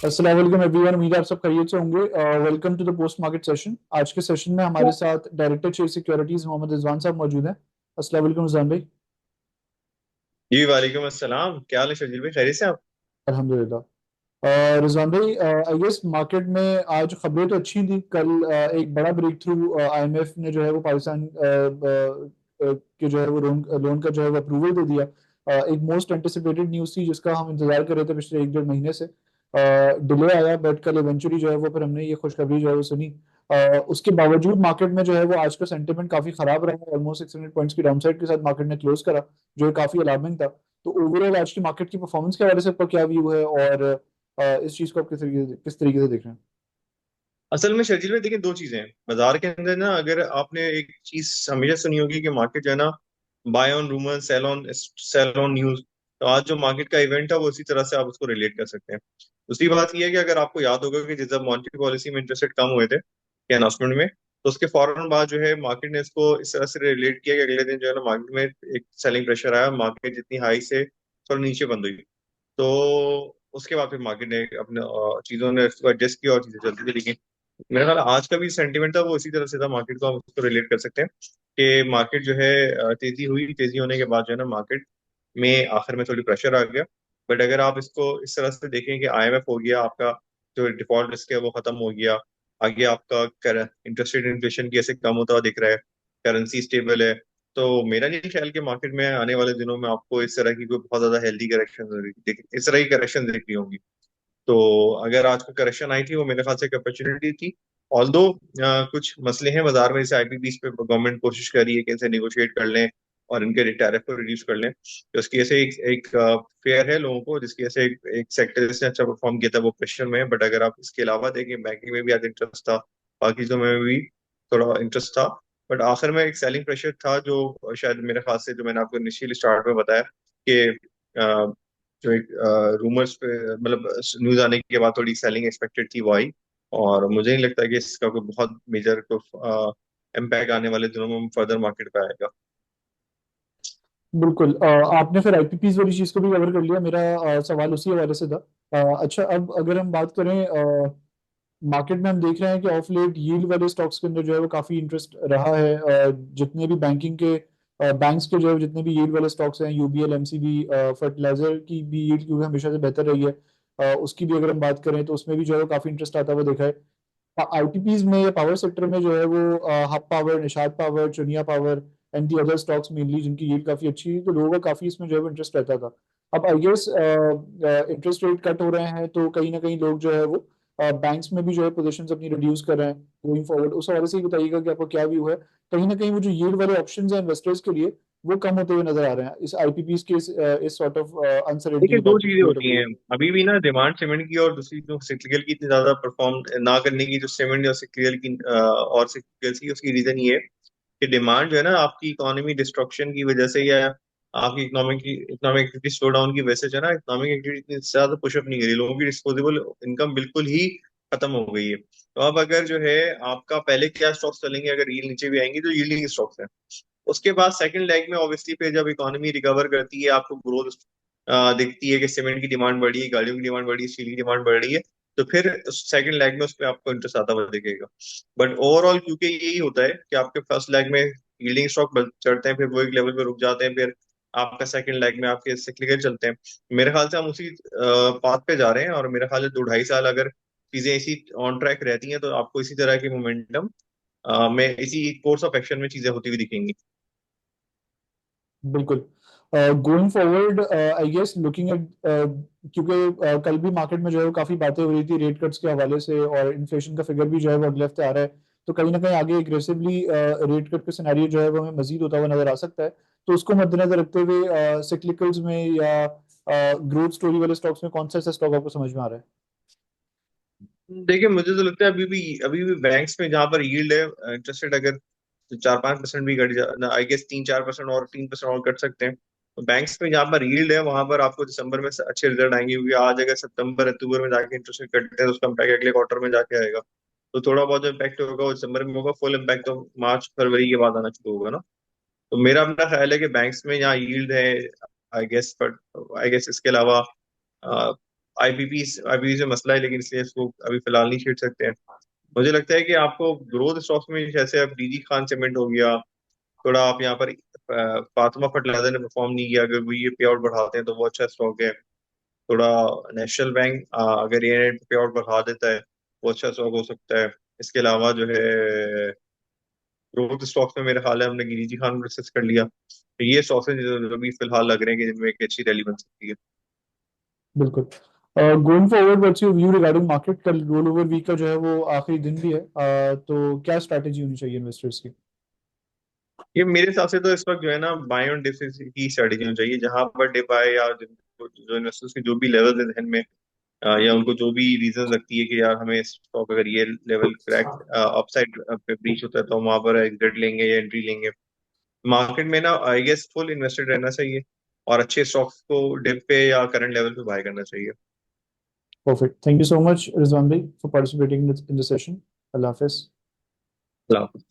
अस्सलाम वालेकुम एवरीवन। उम्मीद है आप सब खैरियत से होंगे। Welcome to the post market session. आज के सेशन में हमारे साथ director share securities Mohammad Rizwan साहब मौजूद हैं। अस्सलाम वालेकुम रिजवान भाई। जी वालेकुम अस्सलाम। क्या हाल है शर्जील भाई, खैरियत से आप? अल्हम्दुलिल्लाह। रिजवान भाई, आई गेस मार्केट में आज खबरें तो अच्छी थी। कल एक बड़ा ब्रेक थ्रू आईएमएफ ने जो है वो पाकिस्तान के जो है वो लोन लोन का जो है वो अप्रूवल दे दिया। एक मोस्ट एंटिसिपेटेड न्यूज़ थी जिसका हम इंतजार कर रहे थे पिछले एक डेढ़ महीने से। डिले आया बट कल इवेंचुअली जो है वो फिर हमने ये खुशखबरी जो है वो सुनी। उसके बावजूद मार्केट में जो है वो आज का सेंटिमेंट काफी खराब रहा। ऑलमोस्ट 600 पॉइंट्स की डाउनसाइड के साथ मार्केट ने क्लोज करा, जो है काफी अलार्मिंग था। तो ओवरऑल आज की मार्केट की परफॉर्मेंस के हवाले से आपका क्या व्यू है, और इस चीज को आप किस तरीके से देख रहे हैं? असल में शर्जील भाई देखिए, दो चीजें हैं बाजार के अंदर ना। अगर आपने एक चीज हमेशा सुनी होगी कि मार्केट जो है ना, buy on rumour sell on news. तो आज जो मार्केट का इवेंट है वो इसी तरह से आप उसको रिलेट कर सकते हैं। दूसरी बात यह है कि अगर आपको याद होगा कि जब मॉनेटरी पॉलिसी में इंटरेस्ट रेट कम हुए थे के अनाउंसमेंट में, तो उसके फौरन बाद जो है मार्केट ने इसको इस तरह से रिलेट किया कि अगले दिन जो है ना मार्केट में एक सेलिंग प्रेशर आया, मार्केट जितनी हाई से थोड़ा नीचे बंद हुई। तो उसके बाद फिर मार्केट ने अपने चीजों ने इसको एडजस्ट किया और चीजें चलती थी। लेकिन मेरा ख्याल आज का भी सेंटीमेंट था वो इसी तरह से था। मार्केट को हम उसको रिलेट कर सकते हैं कि मार्केट जो है तेजी हुई, तेजी होने के बाद जो है ना मार्केट में आखिर में थोड़ी प्रेशर आ गया। बट अगर आप इसको इस तरह से देखें कि आईएमएफ हो गया आपका, जो डिफॉल्ट रिस्क है वो खत्म हो गया, आगे आपका इंटरेस्ट रेट इन्फ्लेशन की ऐसे कम होता हुआ दिख रहा है, करेंसी स्टेबल है। तो मेरा नहीं ख्याल कि मार्केट में आने वाले दिनों में आपको इस तरह की कोई बहुत ज्यादा हेल्दी करेक्शन इस तरह की करेक्शन दिख रही होंगी। तो अगर आज को करेक्शन आई थी वो मेरे ख्याल से एक अपॉर्चुनिटी थी। ऑल्दो कुछ मसले हैं बाजार में, जैसे आईपीपीस पे गवर्नमेंट कोशिश कर रही है कि इनसे निगोशिएट कर लें और इनके टैरिफ को रिड्यूस कर लें। तो इसकी ऐसे एक फेयर है लोगों को, जिसकी ऐसे एक सेक्टर जिसने अच्छा परफॉर्म किया था वो प्रेशर में है। बट अगर आप इसके अलावा देखें, बैंकिंग में भी आज इंटरेस्ट था, बाकी चीजों में भी थोड़ा इंटरेस्ट था। बट आखिर में एक सेलिंग प्रेशर था जो शायद मेरे ख्याल से, जो मैंने आपको इनिशियल स्टार्ट में बताया कि जो एक रूमर्स पे मतलब न्यूज आने के बाद थोड़ी सेलिंग एक्सपेक्टेड थी वो आई। और मुझे नहीं लगता कि इसका कोई बहुत मेजर को इम्पैक्ट आने वाले दिनों में फर्दर मार्केट पे आएगा। बिल्कुल। आपने फिर आईपीपीज वाली चीज को भी कवर कर लिया। मेरा सवाल उसी हवाले से था। अच्छा, अब अगर हम बात करें, मार्केट में हम देख रहे हैं कि ऑफ लेट यील्ड वाले स्टॉक्स के अंदर जो है वो काफी इंटरेस्ट रहा है। जितने भी बैंकिंग के बैंक्स के जो है जितने भी यील्ड वाले स्टॉक्स हैं, यूबीएल, एमसीबी, फर्टिलाइजर की भी यील्ड क्योंकि हमेशा से बेहतर रही है, उसकी भी अगर हम बात करें तो उसमें भी जो है वो काफी इंटरेस्ट आता हुआ देखा है। आईटीपीज में या पावर सेक्टर में जो है वो hub power, Nishat power, Chunian power and the other stocks mainly जिनकी यील्ड काफी अच्छी है, तो लोगों का काफी इसमें जो है वो इंटरेस्ट रहता था। अब I guess interest rate cut हो रहे हैं तो कहीं ना कहीं लोग जो है वो बैंक्स में भी जो है पोजीशंस अपनी रिड्यूस कर रहे हैं गोइंग फॉरवर्ड। उस हवाले से ही बताइएगा कि आपका क्या व्यू है। कहीं ना कहीं वो जो यील्ड वाले ऑप्शंस हैं इन्वेस्टर्स के लिए, वो कम होते हुए नजर आ रहे हैं इस आईपीपीज के इस सॉर्ट ऑफ अनसर्टेनिटी देखिए, के दो चीजें पीरियड ऑफ होती व्यू। हैं अभी भी ना, डिमांड सीमेंट की, और दूसरी जो सिक्लिकल की इतनी ज्यादा परफॉर्म ना करने की, जो सीमेंट और सिक्लिकल की और सिक्लिकल की, उसकी रीजन ये है कि डिमांड जो है ना आपकी इकोनॉमी डिस्ट्रक्शन की वजह से, या आपकी इकोनॉमिक एक्टिविटी स्लो डाउन की वजह से जो है ना, इकोनॉमिक एक्टिविटी इतनी ज्यादा पुशअप नहीं करी, लोगों की डिस्पोजेबल इनकम बिल्कुल ही खत्म हो गई है। तो अब अगर जो है आपका पहले क्या स्टॉक्स चलेंगे, अगर यील्ड नीचे भी आएंगी तो यील्डिंग स्टॉक्स हैं। उसके बाद सेकंड लेग में ऑब्वियसली पे जब इकोनॉमी रिकवर करती है, आपको ग्रोथ दिखती है कि सीमेंट की डिमांड बढ़ी है, गाड़ियों की डिमांड बढ़ी है, स्टील की डिमांड बढ़ रही है, तो फिर सेकंड लेग में उस पर आपको इंटरेस्ट आता हुआ दिखेगा। बट ओवरऑल क्योंकि यही होता है कि आपके फर्स्ट लेग में यील्डिंग स्टॉक चढ़ते हैं, फिर वो एक लेवल पे रुक जाते हैं, फिर आपका सेकंड लेग में आपके सिक्लिकल चलते हैं। मेरे ख्याल से हम उसी पाथ पे जा रहे हैं, और मेरे ख्याल से 2 ढाई साल अगर चीजें इसी ऑन ट्रैक रहती हैं तो आपको इसी तरह की मोमेंटम में, इसी कोर्स ऑफ एक्शन में चीजें होती हुई दिखेंगी। बिल्कुल। Going forward I guess looking at, क्योंकि कल भी मार्केट में जो है वो काफी बातें हो रही थी रेट कट्स के हवाले से, और इन्फ्लेशन का फिगर भी जो है वो अगले हफ्ते आ रहा है। तो कहीं ना कहीं आगे एग्रेसिवली रेट कट का सिनेरियो जो है वो हमें मजीद होता हुआ नजर आ सकता है। तो उसको मद्देनजर रखते हुए सिक्लिकल्स में या ग्रोथ स्टोरी वाले स्टॉक्स में कौन सा ऐसा स्टॉक आपको समझ में आ रहा है? देखिए, मुझे तो लगता है अभी भी बैंक्स में जहां पर यील्ड है, इंटरेस्ट रेट अगर 4-5% भी घट जा, आई गेस 3-4% और 3% और घट सकते हैं। तो बैंक्स में जहां पर यील्ड है वहां पर आपको दिसंबर में अच्छे रिजल्ट आएंगे, क्योंकि आज अगर सितंबर अक्टूबर में जाके इंटरेस्ट रेट घटते हैं तो उसका इम्पैक्ट अगले क्वार्टर में जाके आएगा। तो थोड़ा बहुत जो इम्पैक्ट होगा वो दिसंबर में होगा, फुल इम्पैक्ट तो मार्च फरवरी के बाद आना शुरू होगा ना। तो मेरा अपना ख्याल है कि बैंक्स में यहाँ यील्ड है, I guess. But I guess इसके अलावा आईपीपी से मसला है, लेकिन इसलिए इसको अभी फिलहाल नहीं छेड़ सकते हैं। मुझे लगता है कि आपको ग्रोथ स्टॉक्स में जैसे अब डीजी खान सीमेंट हो गया, थोड़ा आप यहाँ पर फातिमा फर्टिलाइजर ने परफॉर्म नहीं किया, अगर वो ये पे आउट बढ़ाते हैं तो वो अच्छा स्टॉक है। थोड़ा नेशनल बैंक अगर ये पे आउट बढ़ा देता है, वो अच्छा स्टॉक हो सकता है। इसके अलावा जो है ग्रोथ स्टॉक्स में मेरे ख्याल है हमने गिरिजी खान को डिस्कस कर लिया, तो ये स्टॉक्स हैं जो अभी फिलहाल लग रहे हैं कि जिनमें एक अच्छी रैली बन सकती है। बिल्कुल। Going forward what's your view regarding market? कल रोल ओवर वीक का जो है वो आखिरी दिन भी है, तो क्या स्ट्रैटेजी होनी चाहिए इन्वेस्टर्स की? ये मेरे हिसाब से तो इस वक्त जो है ना बाय ऑन डिप की स्ट्रेटेजी होनी चाहिए, जहां पर डिप आए या जो इन्वेस्टर्स के जो भी लेवल है जहन में, या उनको जो भी रीजन लगती है कि यार हमें स्टॉक अगर ये लेवल क्रैक अपसाइड पे ब्रीच होता है तो हम वहां पर एग्जिट लेंगे या एंट्री लेंगे। मार्केट में ना आई गेस फुल इन्वेस्टेड रहना चाहिए और अच्छे स्टॉक्स को डिप पे या करंट लेवल पे बाय करना चाहिए। Perfect, thank you so much Rizwan भाई for participating in the session. अल्लाह हाफिज। अल्लाह हाफिज।